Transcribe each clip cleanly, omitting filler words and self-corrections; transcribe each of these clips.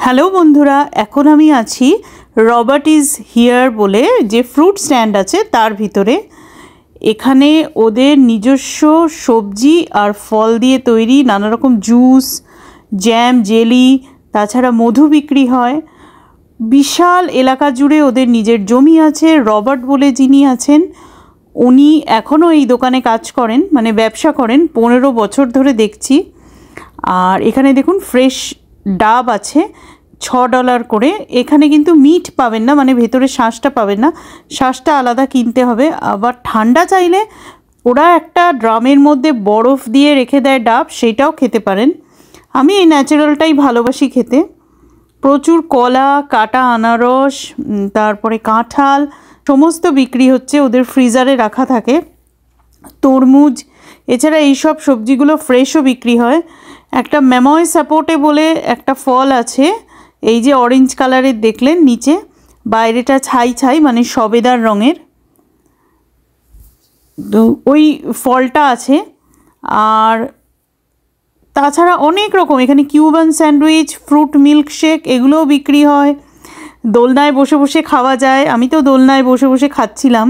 Hello বন্ধুরা, এখন আমি আছি রবার্ট ইজ হিয়ার বলে যে ফ্রুট স্ট্যান্ড আছে তার ভিতরে। এখানে ওদের নিজস্ব সবজি আর ফল দিয়ে তৈরি নানা রকম জুস, জ্যাম, জেলি, তাছাড়া মধু বিক্রি হয়। বিশাল এলাকা জুড়ে ওদের নিজের জমি আছে। রবার্ট বলে যিনি আছেন উনি এখনও এই দোকানে কাজ করেন, মানে ব্যবসা করেন, 15 বছর ধরে দেখছি। আর এখানে দেখুন ফ্রেশ ডাব আছে, $6 করে। এখানে কিন্তু মিট পাবেন না, মানে ভেতরে শাঁসটা পাবেন না, শাঁসটা আলাদা কিনতে হবে। আবার ঠান্ডা চাইলে ওরা একটা ড্রামের মধ্যে বরফ দিয়ে রেখে দেয় ডাব, সেইটাও খেতে পারেন। আমি এই ন্যাচারালটাই ভালোবাসি খেতে। প্রচুর কলা, কাটা আনারস, তারপরে কাঁঠাল সমস্ত বিক্রি হচ্ছে, ওদের ফ্রিজারে রাখা থাকে। তরমুজ, এছাড়া এইসব সবজিগুলো ফ্রেশও বিক্রি হয়। একটা ম্যাময় সাপোর্টে বলে একটা ফল আছে, এই যে অরেঞ্জ কালারের দেখলেন নিচে, বাইরেটা ছাই ছাই মানে সবেদার রঙের, তো ওই ফলটা আছে। আর তাছাড়া অনেক রকম এখানে কিউবান স্যান্ডউইচ, ফ্রুট মিল্কশেক এগুলোও বিক্রি হয়। দোলনায় বসে বসে খাওয়া যায়, আমি তো দোলনায় বসে বসে খাচ্ছিলাম।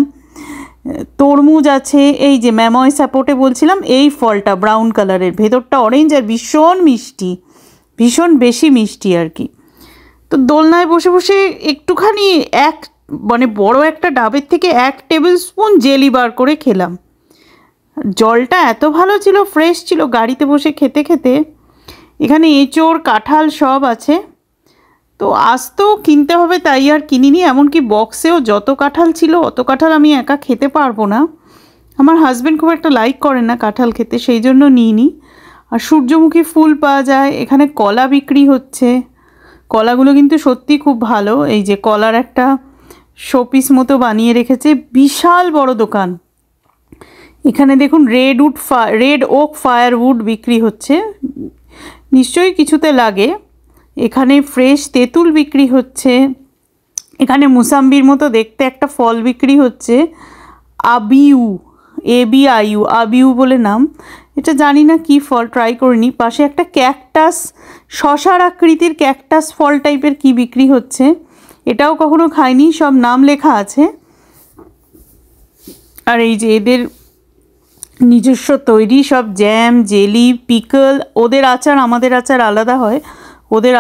তরমুজ আছে, এই যে ম্যাময় সাপোর্টে বলছিলাম এই ফলটা ব্রাউন কালারের, ভেতরটা অরেঞ্জ আর ভীষণ মিষ্টি, ভীষণ বেশি মিষ্টি আর কি। তো দোলনায় বসে বসে একটুখানি মানে বড় একটা ডাবের থেকে 1 টেবিল স্পুন জেলি বার করে খেলাম। জলটা এত ভালো ছিল, ফ্রেশ ছিল, গাড়িতে বসে খেতে খেতে। এখানে এঁচোড়, কাঁঠাল সব আছে। তো আজ তো কিনতে হবে তাই আর কিনিনি, এমনকি বক্সেও যত কাঁঠাল ছিল অত কাঁঠাল আমি একা খেতে পারবো না। আমার হাজব্যান্ড খুব একটা লাইক করেন না কাঁঠাল খেতে, সেই জন্য নিইনি। আর সূর্যমুখী ফুল পাওয়া যায় এখানে। কলা বিক্রি হচ্ছে, কলাগুলো কিন্তু সত্যি খুব ভালো। এই যে কলার একটা শোপিস মতো বানিয়ে রেখেছে, বিশাল বড় দোকান। এখানে দেখুন রেড ওক ফায়ারউড বিক্রি হচ্ছে, নিশ্চয়ই কিছুতে লাগে। এখানে ফ্রেশ তেঁতুল বিক্রি হচ্ছে। এখানে মুসাম্বির মতো দেখতে একটা ফল বিক্রি হচ্ছে, আবিউ, ABIU, আবিউ বলে নাম। এটা জানি না কি ফল, ট্রাই করিনি। পাশে একটা ক্যাকটাস, শশার আকৃতির ক্যাকটাস ফল টাইপের কি বিক্রি হচ্ছে, এটাও কখনো খাইনি, সব নাম লেখা আছে। আর এই যে এদের নিজস্ব তৈরি সব জ্যাম, জেলি, পিকল। ওদের আচার আমাদের আচার আলাদা হয়। ওদের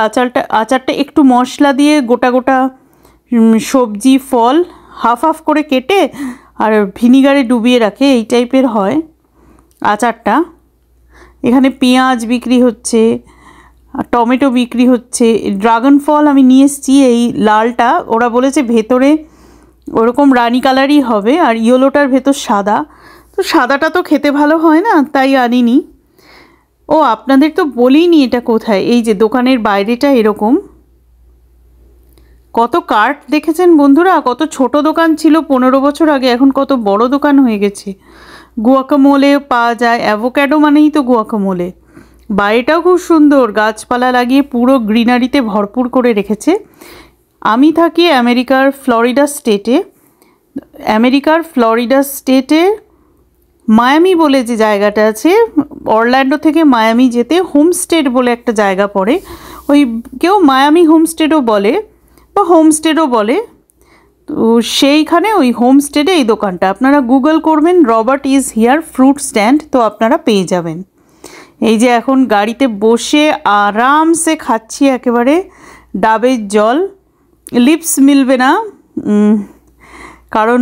আচারটা একটু মশলা দিয়ে গোটা গোটা সবজি, ফল হাফ হাফ করে কেটে আর ভিনিগারে ডুবিয়ে রাখে, এই টাইপের হয় আচারটা। এখানে পেঁয়াজ বিক্রি হচ্ছে, টমেটো বিক্রি হচ্ছে। ড্রাগন ফল আমি নিয়ে এসেছি, এই লালটা। ওরা বলেছে ভেতরে ওরকম রানি কালারই হবে আর ইয়েলোটার ভেতর সাদা। তো সাদাটা তো খেতে ভালো হয় না, তাই আনিনি। ও আপনাদের তো বলিনি এটা কোথায়। এই যে দোকানের বাইরেটা এরকম। কত কার্ট দেখেছেন বন্ধুরা, কত ছোট দোকান ছিল 15 বছর আগে, এখন কত বড় দোকান হয়ে গেছে। গুয়াকামোলে পাওয়া যায়, অ্যাভোক্যাডো মানেই তো গুয়াকামোলে। বাইরেটাও খুব সুন্দর, গাছপালা লাগিয়ে পুরো গ্রিনারিতে ভরপুর করে রেখেছে। আমি থাকি আমেরিকার ফ্লোরিডা স্টেটে মায়ামি বলে যে জায়গাটা আছে। অরল্যান্ডো থেকে মায়ামি যেতে হোমস্টেড বলে একটা জায়গা পড়ে, ওই কেউ মায়ামি হোমস্টেডও বলে বা হোমস্টেডও বলে। তো সেইখানে ওই হোমস্টেডে এই দোকানটা, আপনারা গুগল করবেন Robert is here fruit stand, তো আপনারা পেয়ে যাবেন। এই যে এখন গাড়িতে বসে আরামসে খাচ্ছি একেবারে ডাবের জল। লিপস মিলবে না, কারণ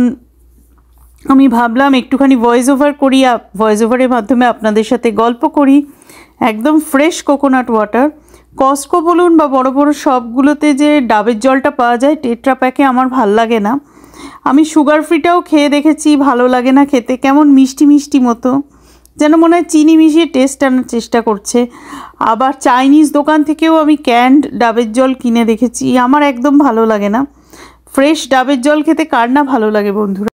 আমি ভাবলাম একটুখানি ভয়েস ওভার করি, ভয়েস ওভারের মাধ্যমে আপনাদের সাথে গল্প করি। একদম ফ্রেশ কোকোনাট ওয়াটার। কস্টকো বলুন বা বড় বড় শপগুলোতে যে ডাবের জলটা পাওয়া যায় টেট্রা প্যাকে, আমার ভাল লাগে না। আমি সুগার ফ্রিটাও খেয়ে দেখেছি, ভালো লাগে না খেতে, কেমন মিষ্টি মিষ্টি মতো, যেন মনে হয় চিনি মিশিয়ে টেস্ট আনার চেষ্টা করছে। আবার চাইনিজ দোকান থেকেও আমি ক্যান্ড ডাবের জল কিনে দেখেছি, আমার একদম ভালো লাগে না। ফ্রেশ ডাবের জল খেতে কার না ভালো লাগে বন্ধুরা।